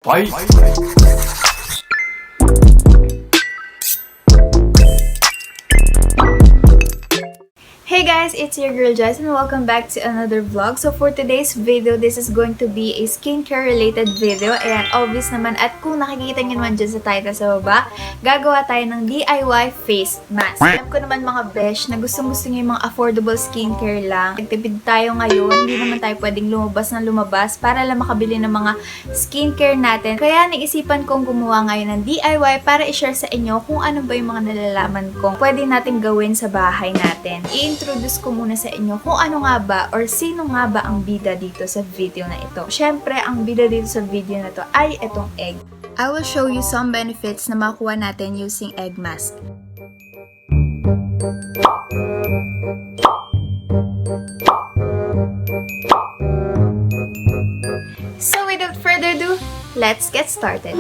Fight! Hey guys, it's your girl Joyce and welcome back to another vlog. So for today's video, this is going to be a skincare related video. Ayan, obvious naman at kung nakikita nyo naman dyan sa title sa baba, gagawa tayo ng DIY face mask. Alam ko naman mga besh na gustong-gusto nyo yung mga affordable skincare lang. Nagtipid tayo ngayon, hindi naman tayo pwedeng lumabas para lang makabili ng mga skincare natin. Kaya naisipan kong gumawa ngayon ng DIY para i-share sa inyo kung ano ba yung mga nalalaman kong pwede natin gawin sa bahay natin. I-introduce ko muna sa inyo kung ano nga ba or sino nga ba ang bida dito sa video na ito. Syempre, ang bida dito sa video na to ay itong egg. I will show you some benefits na makuha natin using egg mask. So without further ado, let's get started.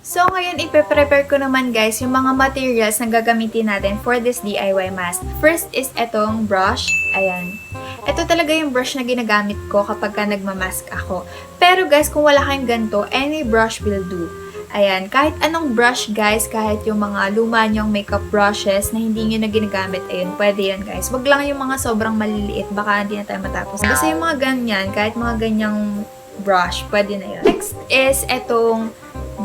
So, ngayon, ipe-prepare ko naman guys yung mga materials na gagamitin natin for this DIY mask. First is etong brush. Ayan. Ito talaga yung brush na ginagamit ko kapag nagmamask ako. Pero guys, kung wala kayong ganito, any brush will do. Ayan. Kahit anong brush guys, kahit yung mga luma nyong makeup brushes na hindi nyo na ginagamit, ayun, pwede yan guys. Wag lang yung mga sobrang maliliit, baka hindi na tayo matapos. Basta yung mga ganyan, kahit mga ganyang brush, pwede na yun. Next is etong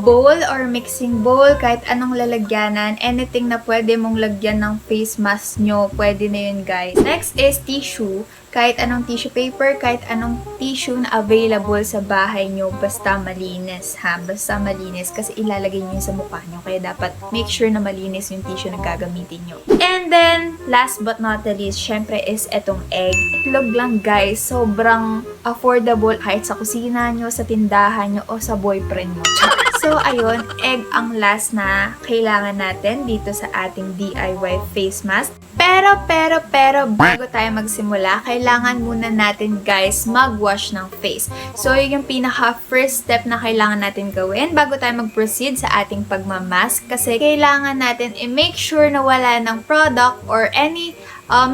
bowl or mixing bowl, kahit anong lalagyanan, anything na pwede mong lagyan ng face mask nyo, pwede na yun guys. Next is tissue, kahit anong tissue paper, kahit anong tissue na available sa bahay nyo, basta malinis ha, basta malinis kasi ilalagay nyo yun sa mukha nyo, kaya dapat make sure na malinis yung tissue na gagamitin nyo. And then, last but not the least, syempre is etong egg. Itlog lang guys, sobrang affordable kahit sa kusina nyo, sa tindahan nyo, o sa boyfriend mo. So, ayun, egg ang last na kailangan natin dito sa ating DIY face mask. Pero, bago tayo magsimula, kailangan muna natin, guys, mag-wash ng face. So, yun yung pinaka-first step na kailangan natin gawin bago tayo mag-proceed sa ating pagmamask. Kasi kailangan natin i-make sure na wala ng product or any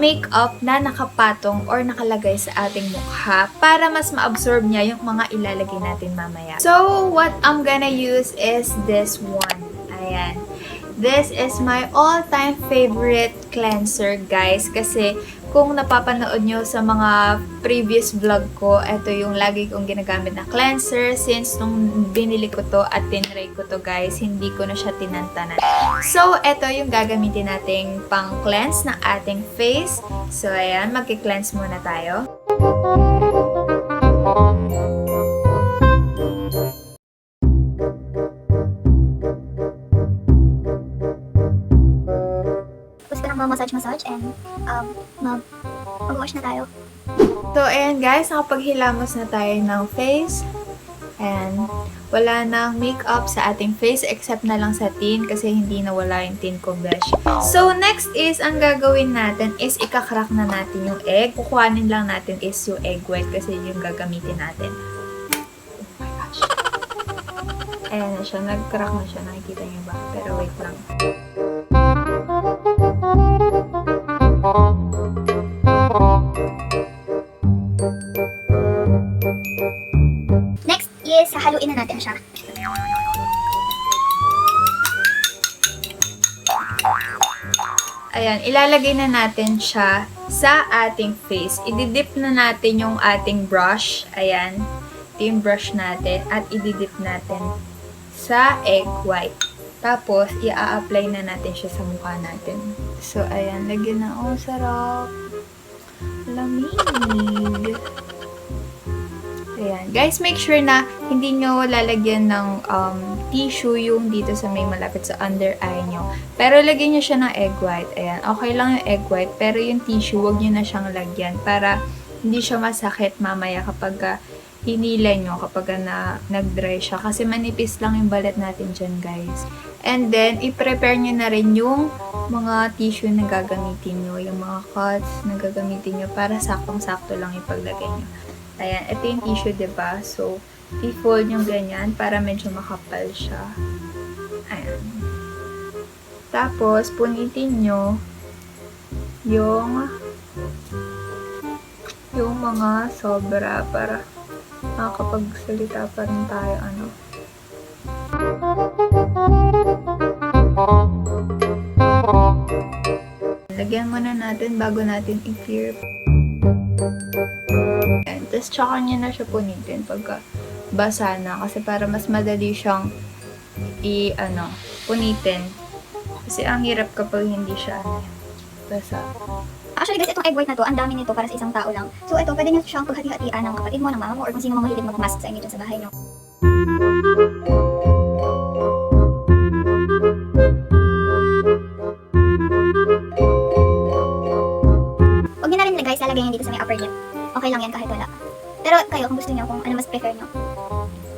makeup na nakapatong or nakalagay sa ating mukha para mas ma-absorb niya yung mga ilalagay natin mamaya. So, what I'm gonna use is this one. Ayan. This is my all-time favorite cleanser, guys. Kasi kung napapanood nyo sa mga previous vlog ko, ito yung lagi kong ginagamit na cleanser. Since nung binili ko to at tinry ko to, guys, hindi ko na siya tinantanan. So, ito yung gagamitin nating pang-cleanse ng ating face. So, ayan, magki-cleanse muna tayo. Massage and mag-wash na tayo. So, ayan guys, nakapaghilamos na tayo ng face. And wala nang makeup sa ating face except na lang sa tin kasi hindi na wala yung tin ko, besh. So, next is, ang gagawin natin is ikakrack na natin yung egg. Kukuhanin lang natin is yung egg white kasi yung gagamitin natin. Oh my gosh. Ayan na siya, nag-crack na siya. Nakikita niyo ba? Pero wait lang. Next is, haluin na natin siya. Ayan, ilalagay na natin siya sa ating face. Ididip na natin yung ating brush. Ayan, ito yung brush natin. At ididip natin sa egg white. Tapos, i-a-apply na natin siya sa mukha natin. So, ayan, lagyan na. Oh, sarap. Lamig. Ayan. Guys, make sure na hindi nyo lalagyan ng tissue yung dito sa may malapit sa under eye nyo. Pero lagyan nyo siya ng egg white. Ayan. Okay lang yung egg white, pero yung tissue, wag nyo na siyang lagyan para hindi siya masakit mamaya kapag hinila nyo, kapag nag-dry siya. Kasi manipis lang yung balat natin dyan, guys. And then, i-prepare nyo na rin yung mga tissue na gagamitin nyo, yung mga cuts na gagamitin nyo para saktong-sakto lang ipaglagay nyo. Ayan, ito yung tissue, diba? So, i-fold nyo ganyan para medyo makapal siya. Ayan. Tapos, punitin nyo yung yung mga sobra para makakapagsalita pa rin tayo, Lagyan muna natin bago natin i-clear. Ayan. Tapos tsaka nyo na siya punitin pagka basa na. Kasi para mas madali siyang punitin. Kasi ang hirap kapag hindi siya basa. Actually guys, itong egg white na to, ang dami nito para sa isang tao lang. So ito, pwede nyo siyang paghati-hatian ng kapatid mo, ng mama mo, or kung sino mga mahilig mag-mask sa inyo dyan sa bahay nyo. Huwag nyo na rin guys, lalagay nyo dito sa may upper lip. Okay lang yan kahit wala. Pero kayo, kung gusto nyo, kung ano mas prefer nyo.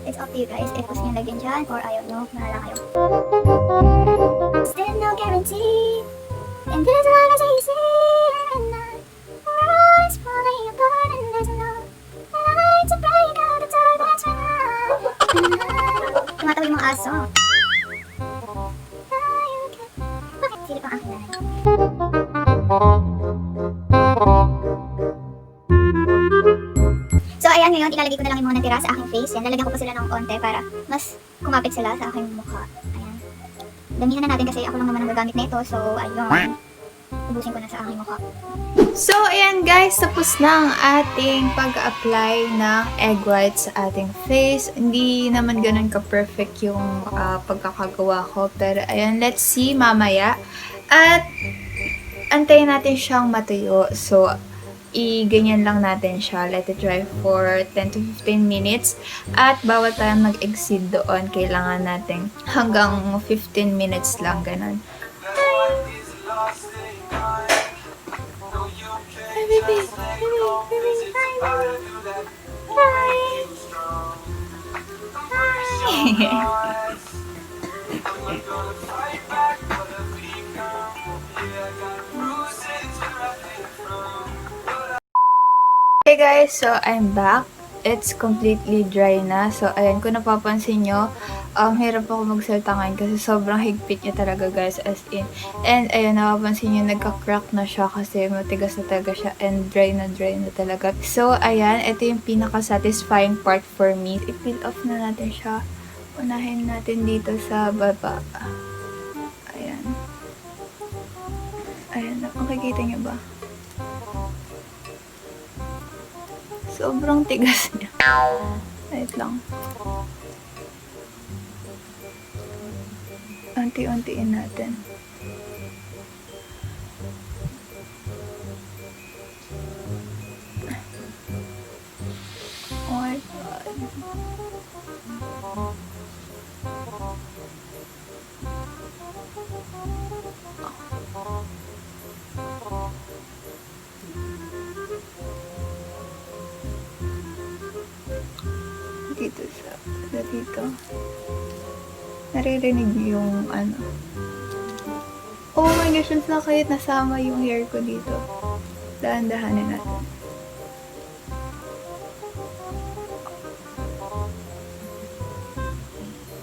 It's up to you guys, if gusto nyo lagyan dyan, or ayaw nyo, mahala kayo. Still no guarantee, and this one is easy, and my heart's falling apart, and there's no light to break out the darkness right now. Tumatawid mga aso. Bakit? Silip ang aking nanay. So ayan, ngayon ilalagay ko na lang yung mga natira sa aking face. Yan, lalagyan ko pa sila ng konti para mas kumapit sila sa aking mukha. Ayan. Damihan na natin kasi ako lang naman ang gagamit nito. So ayun, ubusin ko na sa aking mukha. So, ayan guys, tapos na ang ating pag-apply ng egg white sa ating face. Hindi naman ganun ka-perfect yung pagkakagawa ko. Pero ayan, let's see mamaya. At antayin natin siyang matuyo. So, i-ganyan lang natin siya. Let it dry for 10 to 15 minutes. At bawat tayo mag-exceed doon, kailangan natin hanggang 15 minutes lang, ganun. Hi, baby. Hey guys, so I'm back. It's completely dry na. So, ayan, kung napapansin nyo, hirap ako magsalita ngayon kasi sobrang higpit niya talaga guys, as in. And, ayan, napapansin nyo, nagka-crack na siya kasi matigas na talaga siya and dry na talaga. So, ayan, ito yung pinaka-satisfying part for me. I-peel off na natin siya. Unahin natin dito sa baba. Ayan. Ayan, makikita nyo ba? Sobrang tigas niya. Wait lang. Unti-untiin natin. Oh my God. Dito. Naririnig yung ano. Oh my gosh, ang sakit. Nasama yung hair ko dito. Dahan-dahanin natin.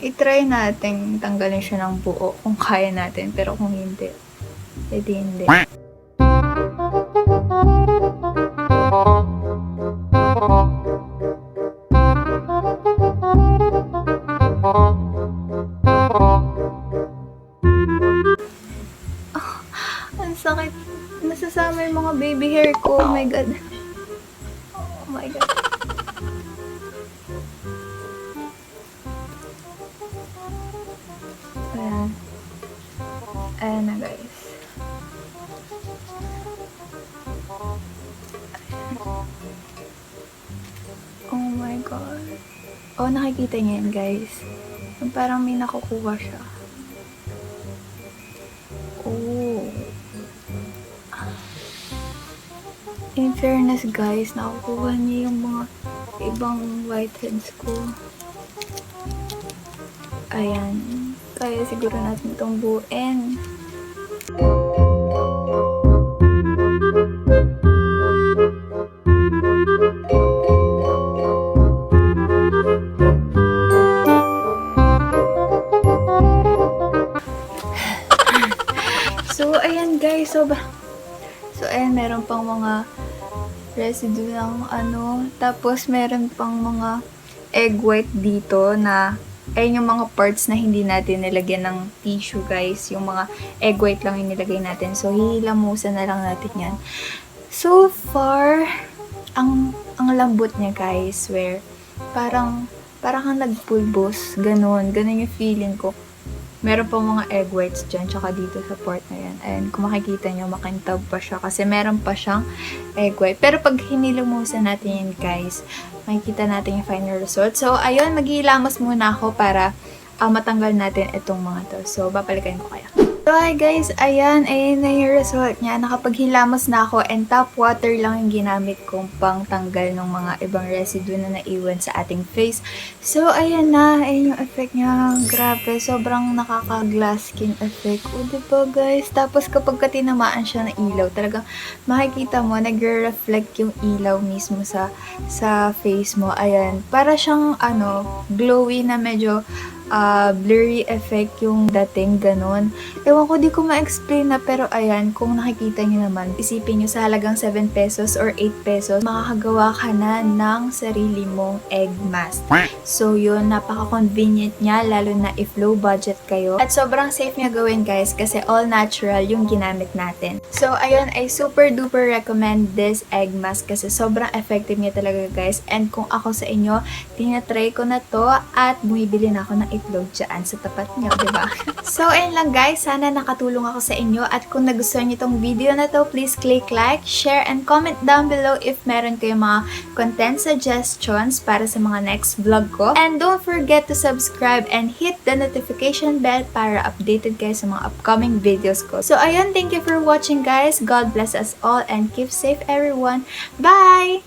I-try natin tanggalin siya ng buo kung kaya natin. Pero kung hindi, edi hindi. Sakit. Nasasama yung mga baby hair ko. Oh my God. Oh my God. Ayan. Ayan na guys. Oh my God. Oh, nakikita niyo yan guys. Parang may nakukuha siya. Oh. In fairness guys, nakukuha niya yung mga ibang whiteheads ko. Ayan. Kaya siguro natin itong buuin. So, ayan guys. So, ayan, meron pang mga residue ng ano. Tapos, meron pang mga egg white dito na Ayun yung mga parts na hindi natin nilagyan ng tissue, guys. Yung mga egg white lang yung nilagay natin. So, hihilamusan na lang natin yan. So far, ang lambot niya, guys. Where, parang kang nagpulbos. Ganon yung feeling ko. Meron pa mga egg whites dyan, tsaka dito sa part na yan. And kung makikita nyo, makintab pa siya kasi meron pa siyang egg white. Pero pag hinilumusan natin yan, guys, makikita natin yung final result. So, ayun, maghihilamos muna ako para matanggal natin itong mga to. So, babalikan ko kaya. So, hi guys, ayan na yung result niya. Nakapaghilamos na ako and tap water lang yung ginamit kong pang tanggal ng mga ibang residue na naiwan sa ating face. So, ayan yung effect niya. Grabe, sobrang nakaka-glass skin effect. O, diba guys? Tapos kapag tinamaan siya ng ilaw, talagang makikita mo, nagre-reflect yung ilaw mismo sa face mo. Ayan, para siyang, glowy na medyo blurry effect yung dating, ganon. Ewan ko, di ko ma-explain na, pero ayan, kung nakikita nyo naman, isipin nyo sa halagang 7 pesos or 8 pesos, makakagawa ka na ng sarili mong egg mask. So yun, napaka-convenient niya, lalo na if low budget kayo. At sobrang safe niya gawin, guys, kasi all natural yung ginamit natin. So ayun, I super duper recommend this egg mask kasi sobrang effective niya talaga, guys. And kung ako sa inyo, tinatry ko na to at bumibili na ako ng itlog dyan sa tapat nyo, diba? So, ayun lang guys. Sana nakatulong ako sa inyo. At kung nagustuhan nyo tong video na to, please click like, share, and comment down below if meron kayong mga content suggestions para sa mga next vlog ko. And don't forget to subscribe and hit the notification bell para updated kayo sa mga upcoming videos ko. So, ayun. Thank you for watching, guys. God bless us all and keep safe, everyone. Bye!